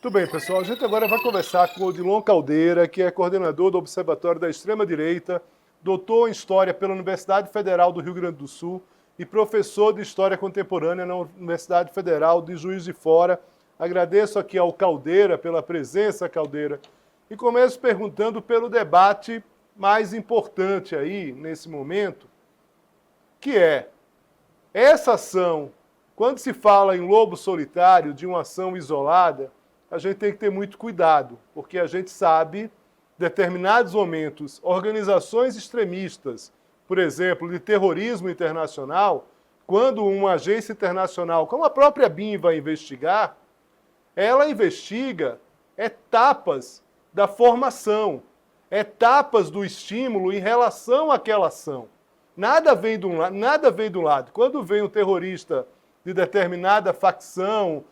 Muito bem, pessoal. A gente agora vai conversar com o Odilon Caldeira, que é coordenador do Observatório da Extrema-Direita, doutor em História pela Universidade Federal do Rio Grande do Sul e professor de História Contemporânea na Universidade Federal de Juiz de Fora. Agradeço aqui ao Caldeira pela presença, Caldeira, e começo perguntando pelo debate mais importante aí, nesse momento, que é essa ação, quando se fala em lobo solitário, de uma ação isolada, a gente tem que ter muito cuidado, porque a gente sabe, em determinados momentos, organizações extremistas, por exemplo, de terrorismo internacional, quando uma agência internacional, como a própria BIM vai investigar, ela investiga etapas da formação, etapas do estímulo em relação àquela ação. Nada vem de um lado. Quando vem um terrorista de determinada facção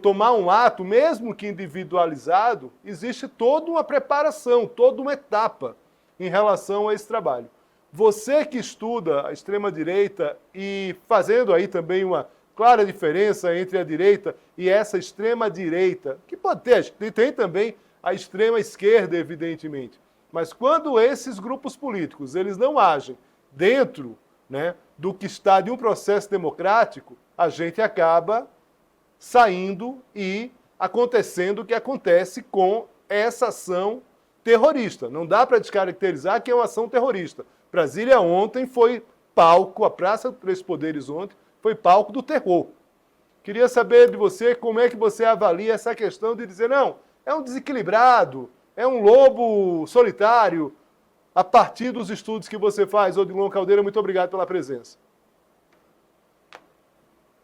tomar um ato, mesmo que individualizado, existe toda uma preparação, toda uma etapa em relação a esse trabalho. Você que estuda a extrema-direita e fazendo aí também uma clara diferença entre a direita e essa extrema-direita, que pode ter, tem também a extrema-esquerda, evidentemente. Mas quando esses grupos políticos eles não agem dentro, né, do que está de um processo democrático, a gente acaba saindo e acontecendo o que acontece com essa ação terrorista. Não dá para descaracterizar que é uma ação terrorista. Brasília ontem foi palco, a Praça dos Três Poderes ontem foi palco do terror. Queria saber de você como é que você avalia essa questão de dizer, não, é um desequilibrado, é um lobo solitário, a partir dos estudos que você faz. Odilon Caldeira, muito obrigado pela presença.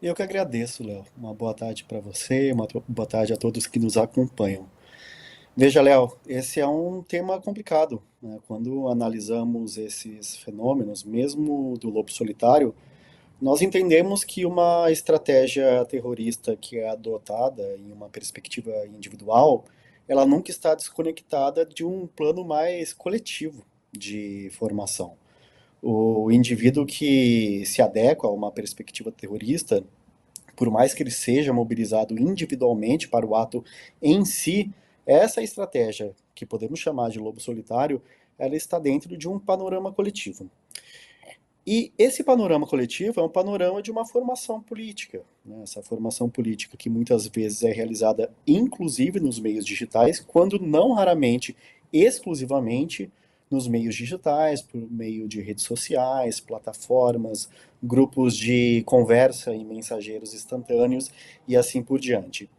Eu que agradeço, Léo. Uma boa tarde para você, uma boa tarde a todos que nos acompanham. Veja, Léo, esse é um tema complicado, né? Quando analisamos esses fenômenos, mesmo do lobo solitário, nós entendemos que uma estratégia terrorista que é adotada em uma perspectiva individual, ela nunca está desconectada de um plano mais coletivo de formação. O indivíduo que se adequa a uma perspectiva terrorista, por mais que ele seja mobilizado individualmente para o ato em si, essa estratégia, que podemos chamar de lobo solitário, ela está dentro de um panorama coletivo. E esse panorama coletivo é um panorama de uma formação política, né? Essa formação política que muitas vezes é realizada inclusive nos meios digitais, quando não raramente exclusivamente nos meios digitais, por meio de redes sociais, plataformas, grupos de conversa e mensageiros instantâneos e assim por diante.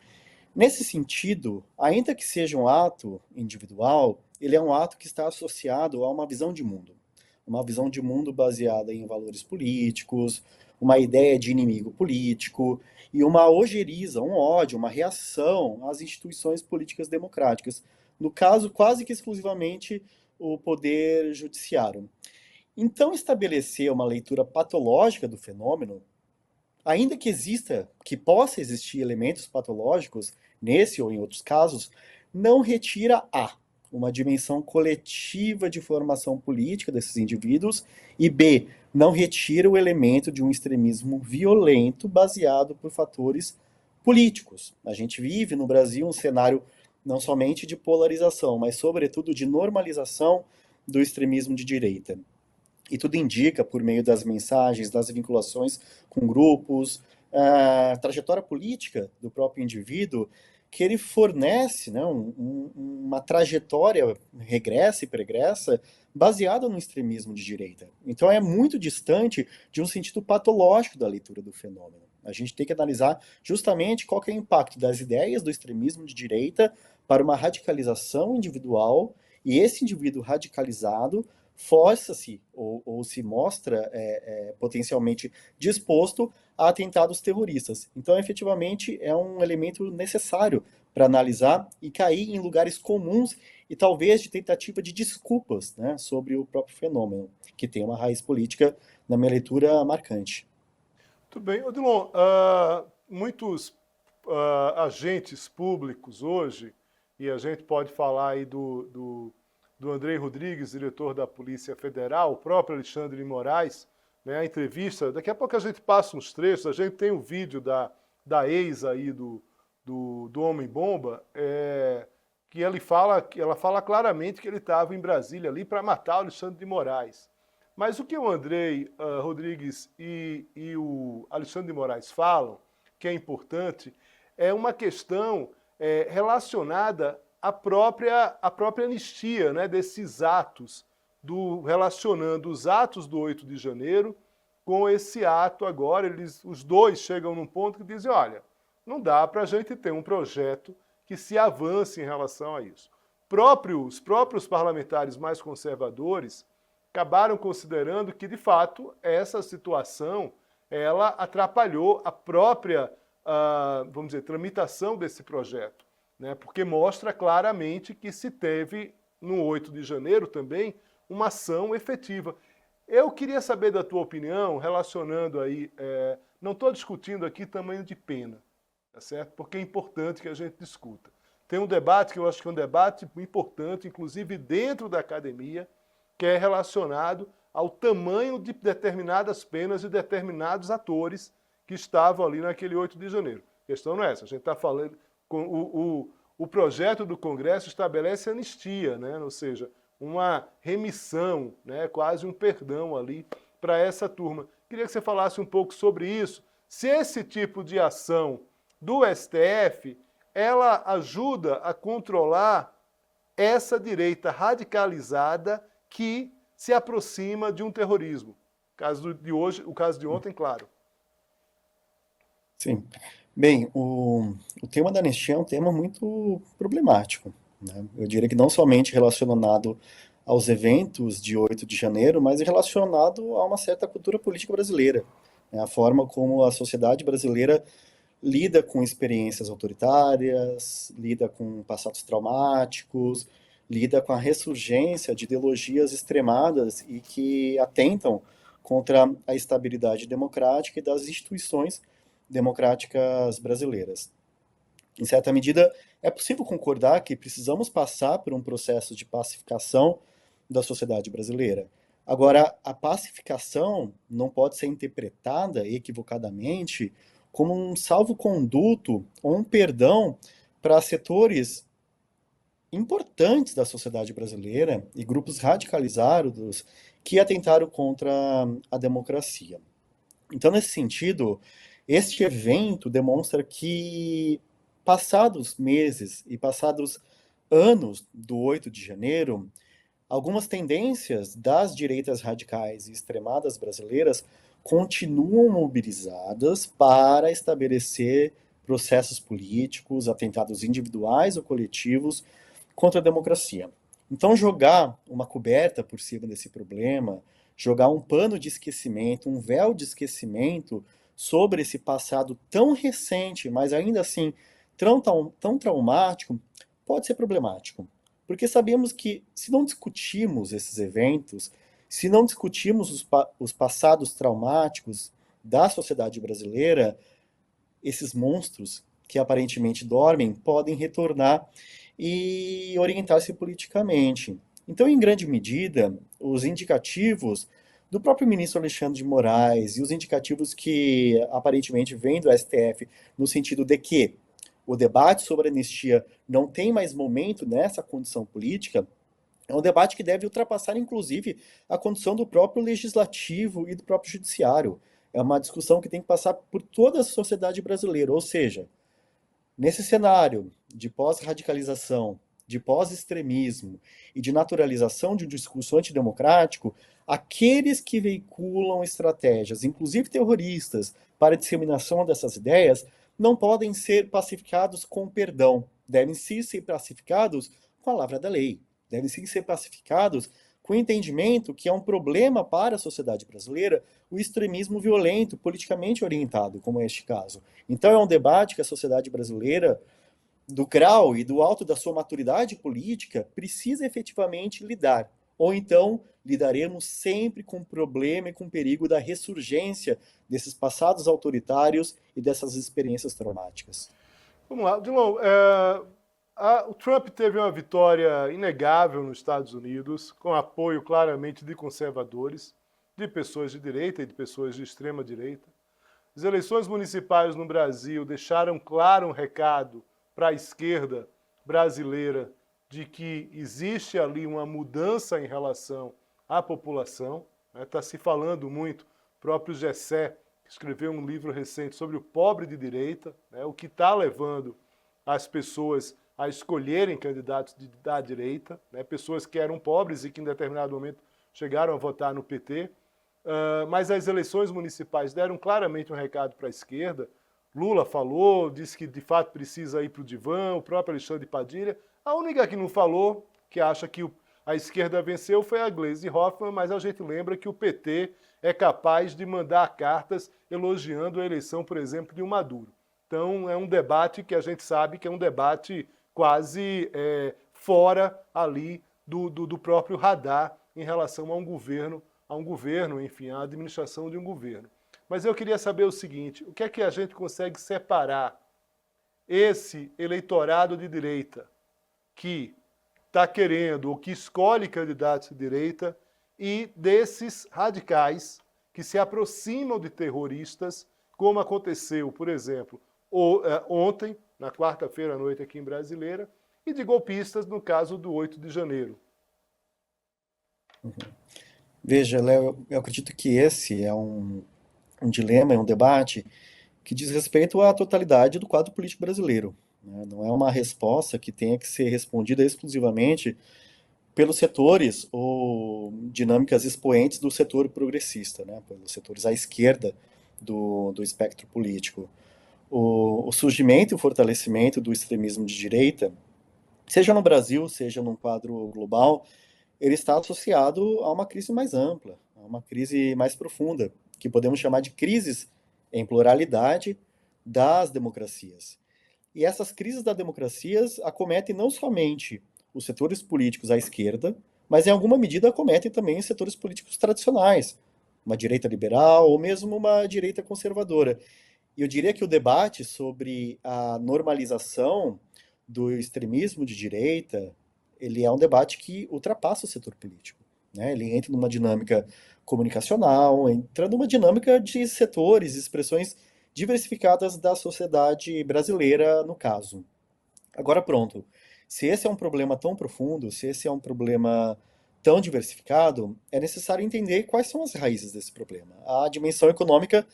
Nesse sentido, ainda que seja um ato individual, ele é um ato que está associado a uma visão de mundo baseada em valores políticos, uma ideia de inimigo político e uma ojeriza, um ódio, uma reação às instituições políticas democráticas, no caso quase que exclusivamente o poder judiciário. Então, estabelecer uma leitura patológica do fenômeno, ainda que exista, que possa existir elementos patológicos, nesse ou em outros casos, não retira uma dimensão coletiva de formação política desses indivíduos, e B, não retira o elemento de um extremismo violento baseado por fatores políticos. A gente vive no Brasil um cenário não somente de polarização, mas sobretudo de normalização do extremismo de direita. E tudo indica, por meio das mensagens, das vinculações com grupos, a trajetória política do próprio indivíduo, que ele fornece, né, uma trajetória regressa e pregressa baseada no extremismo de direita. Então é muito distante de um sentido patológico da leitura do fenômeno. A gente tem que analisar justamente qual que é o impacto das ideias do extremismo de direita para uma radicalização individual, e esse indivíduo radicalizado força-se ou se mostra potencialmente disposto a atentados terroristas. Então, efetivamente, é um elemento necessário para analisar e cair em lugares comuns e talvez de tentativa de desculpas, né, sobre o próprio fenômeno, que tem uma raiz política, na minha leitura, marcante. Tudo bem. Odilon, muitos agentes públicos hoje, e a gente pode falar aí do Andrei Rodrigues, diretor da Polícia Federal, o próprio Alexandre de Moraes, né, a entrevista, daqui a pouco a gente passa uns trechos, a gente tem um vídeo da ex aí do do Homem-Bomba, que ela fala claramente que ele estava em Brasília ali para matar o Alexandre de Moraes. Mas o que o Andrei Rodrigues e o Alexandre de Moraes falam, que é importante, é uma questão relacionada à própria anistia, né, desses atos, relacionando os atos do 8 de janeiro com esse ato agora. Os dois chegam num ponto que dizem, olha, não dá para a gente ter um projeto que se avance em relação a isso. Os próprios parlamentares mais conservadores acabaram considerando que, de fato, essa situação ela atrapalhou a própria, vamos dizer, tramitação desse projeto, né? Porque mostra claramente que se teve, no 8 de janeiro também, uma ação efetiva. Eu queria saber da tua opinião, relacionando aí, não estou discutindo aqui tamanho de pena, tá certo? Porque é importante que a gente discuta. Tem um debate que eu acho que é um debate importante, inclusive dentro da academia, que é relacionado ao tamanho de determinadas penas de determinados atores que estavam ali naquele 8 de janeiro. A questão não é essa, a gente está falando, o projeto do Congresso estabelece anistia, né? Ou seja, uma remissão, né? Quase um perdão ali para essa turma. Queria que você falasse um pouco sobre isso, se esse tipo de ação do STF, ela ajuda a controlar essa direita radicalizada que se aproxima de um terrorismo. O caso de ontem, claro. Sim. Bem, o tema da anistia é um tema muito problemático, né? Eu diria que não somente relacionado aos eventos de 8 de janeiro, mas relacionado a uma certa cultura política brasileira, né? A forma como a sociedade brasileira lida com experiências autoritárias, lida com passados traumáticos, lida com a ressurgência de ideologias extremadas e que atentam contra a estabilidade democrática e das instituições democráticas brasileiras. Em certa medida, é possível concordar que precisamos passar por um processo de pacificação da sociedade brasileira. Agora, a pacificação não pode ser interpretada equivocadamente como um salvo-conduto ou um perdão para setores importantes da sociedade brasileira e grupos radicalizados que atentaram contra a democracia. Então, nesse sentido, este evento demonstra que, passados meses e passados anos do 8 de janeiro, algumas tendências das direitas radicais e extremadas brasileiras continuam mobilizadas para estabelecer processos políticos, atentados individuais ou coletivos contra a democracia. Então, jogar uma coberta por cima desse problema, jogar um pano de esquecimento, um véu de esquecimento sobre esse passado tão recente, mas ainda assim tão traumático, pode ser problemático. Porque sabemos que, se não discutirmos esses eventos, se não discutirmos os passados traumáticos da sociedade brasileira, esses monstros que aparentemente dormem podem retornar e orientar-se politicamente. Então, em grande medida, os indicativos do próprio ministro Alexandre de Moraes e os indicativos que aparentemente vêm do STF no sentido de que o debate sobre a anistia não tem mais momento nessa condição política, é um debate que deve ultrapassar, inclusive, a condição do próprio legislativo e do próprio judiciário. É uma discussão que tem que passar por toda a sociedade brasileira, ou seja, nesse cenário de pós-radicalização, de pós-extremismo e de naturalização de um discurso antidemocrático, aqueles que veiculam estratégias, inclusive terroristas, para a disseminação dessas ideias, não podem ser pacificados com perdão. Devem sim ser pacificados com a palavra da lei. Devem sim ser pacificados com o entendimento que é um problema para a sociedade brasileira o extremismo violento, politicamente orientado, como é este caso. Então é um debate que a sociedade brasileira, do grau e do alto da sua maturidade política, precisa efetivamente lidar. Ou então lidaremos sempre com o problema e com o perigo da ressurgência desses passados autoritários e dessas experiências traumáticas. Vamos lá, Dilon. O Trump teve uma vitória inegável nos Estados Unidos, com apoio claramente de conservadores, de pessoas de direita e de pessoas de extrema direita. As eleições municipais no Brasil deixaram claro um recado para a esquerda brasileira de que existe ali uma mudança em relação à população. Está se falando muito, o próprio Gessé escreveu um livro recente sobre o pobre de direita, o que está levando as pessoas a escolherem candidatos da direita, pessoas que eram pobres e que em determinado momento chegaram a votar no PT. Mas as eleições municipais deram claramente um recado para a esquerda. Lula falou, disse que de fato precisa ir para o divã, o próprio Alexandre Padilha. A única que não falou, que acha que a esquerda venceu, foi a Gleisi Hoffmann, mas a gente lembra que o PT é capaz de mandar cartas elogiando a eleição, por exemplo, de um Maduro. Então é um debate que a gente sabe que é um debate quase fora ali do próprio radar em relação a um governo, enfim, a administração de um governo. Mas eu queria saber o seguinte, o que é que a gente consegue separar esse eleitorado de direita que está querendo ou que escolhe candidatos de direita e desses radicais que se aproximam de terroristas, como aconteceu, por exemplo, ontem, na quarta-feira à noite aqui em Brasileira, e de golpistas no caso do 8 de janeiro. Veja, Léo, eu acredito que esse é um dilema, é um debate que diz respeito à totalidade do quadro político brasileiro, né? Não é uma resposta que tenha que ser respondida exclusivamente pelos setores ou dinâmicas expoentes do setor progressista, né? Pelos setores à esquerda do espectro político. O surgimento e o fortalecimento do extremismo de direita, seja no Brasil, seja num quadro global, ele está associado a uma crise mais ampla, a uma crise mais profunda, que podemos chamar de crises em pluralidade das democracias. E essas crises das democracias acometem não somente os setores políticos à esquerda, mas em alguma medida acometem também os setores políticos tradicionais, uma direita liberal ou mesmo uma direita conservadora. E eu diria que o debate sobre a normalização do extremismo de direita, ele é um debate que ultrapassa o setor político, né? Ele entra numa dinâmica comunicacional, entra numa dinâmica de setores, expressões diversificadas da sociedade brasileira, no caso. Agora, pronto, se esse é um problema tão profundo, se esse é um problema tão diversificado, é necessário entender quais são as raízes desse problema. A dimensão econômica,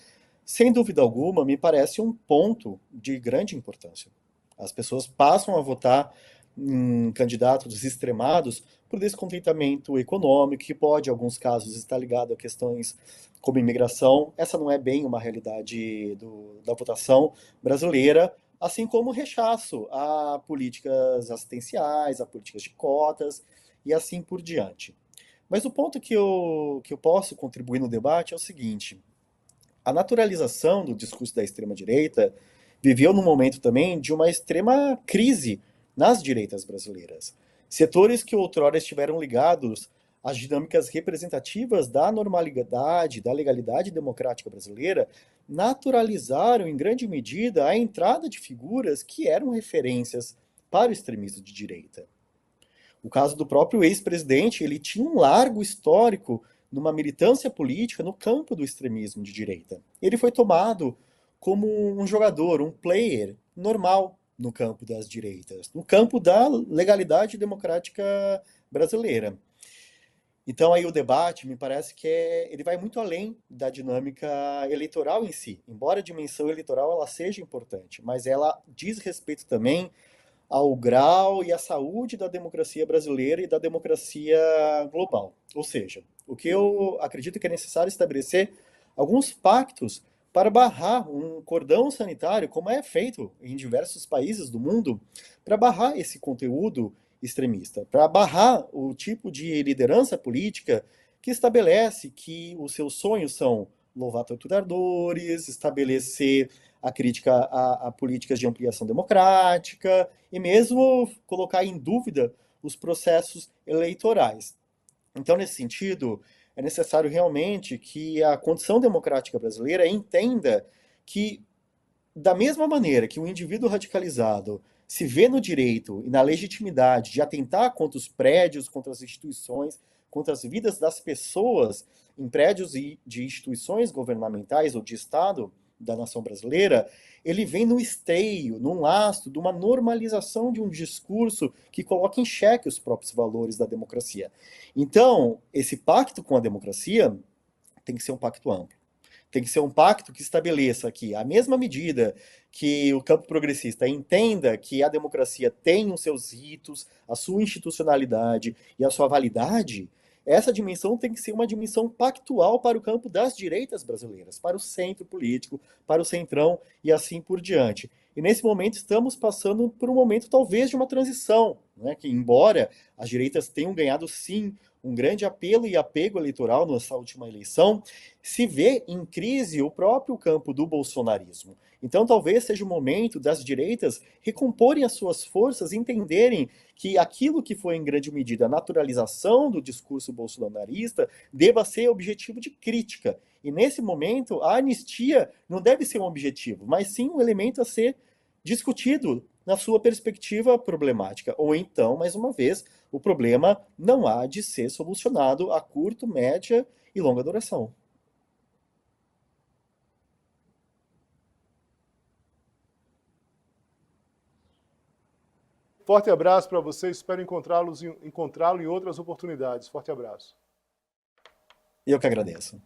sem dúvida alguma, me parece um ponto de grande importância. As pessoas passam a votar em candidatos extremados por descontentamento econômico, que pode, em alguns casos, estar ligado a questões como imigração. Essa não é bem uma realidade da votação brasileira, assim como o rechaço a políticas assistenciais, a políticas de cotas e assim por diante. Mas o ponto que eu posso contribuir no debate é o seguinte: a naturalização do discurso da extrema-direita viveu num momento também de uma extrema crise nas direitas brasileiras. Setores que outrora estiveram ligados às dinâmicas representativas da normalidade, da legalidade democrática brasileira, naturalizaram em grande medida a entrada de figuras que eram referências para o extremismo de direita. O caso do próprio ex-presidente, ele tinha um largo histórico numa militância política no campo do extremismo de direita. Ele foi tomado como um jogador, um player normal no campo das direitas, no campo da legalidade democrática brasileira. Então aí o debate, me parece que ele vai muito além da dinâmica eleitoral em si. Embora a dimensão eleitoral ela seja importante, mas ela diz respeito também ao grau e à saúde da democracia brasileira e da democracia global. Ou seja, o que eu acredito que é necessário estabelecer alguns pactos para barrar um cordão sanitário, como é feito em diversos países do mundo, para barrar esse conteúdo extremista, para barrar o tipo de liderança política que estabelece que os seus sonhos são louvar torturadores, estabelecer a crítica a políticas de ampliação democrática e mesmo colocar em dúvida os processos eleitorais. Então, nesse sentido, é necessário realmente que a condição democrática brasileira entenda que, da mesma maneira que o indivíduo radicalizado se vê no direito e na legitimidade de atentar contra os prédios, contra as instituições, contra as vidas das pessoas em prédios de instituições governamentais ou de Estado, da nação brasileira, ele vem no esteio, num lastro de uma normalização de um discurso que coloca em xeque os próprios valores da democracia. Então, esse pacto com a democracia tem que ser um pacto amplo. Tem que ser um pacto que estabeleça que, à mesma medida que o campo progressista entenda que a democracia tem os seus ritos, a sua institucionalidade e a sua validade, essa dimensão tem que ser uma dimensão pactual para o campo das direitas brasileiras, para o centro político, para o centrão e assim por diante. E nesse momento estamos passando por um momento talvez de uma transição, né, que embora as direitas tenham ganhado sim um grande apelo e apego eleitoral nessa última eleição, se vê em crise o próprio campo do bolsonarismo. Então talvez seja o momento das direitas recomporem as suas forças, entenderem que aquilo que foi em grande medida a naturalização do discurso bolsonarista deva ser objetivo de crítica. E nesse momento a anistia não deve ser um objetivo, mas sim um elemento a ser discutido na sua perspectiva problemática. Ou então, mais uma vez, o problema não há de ser solucionado a curto, média e longa duração. Forte abraço para vocês, espero encontrá-lo em outras oportunidades. Forte abraço. Eu que agradeço.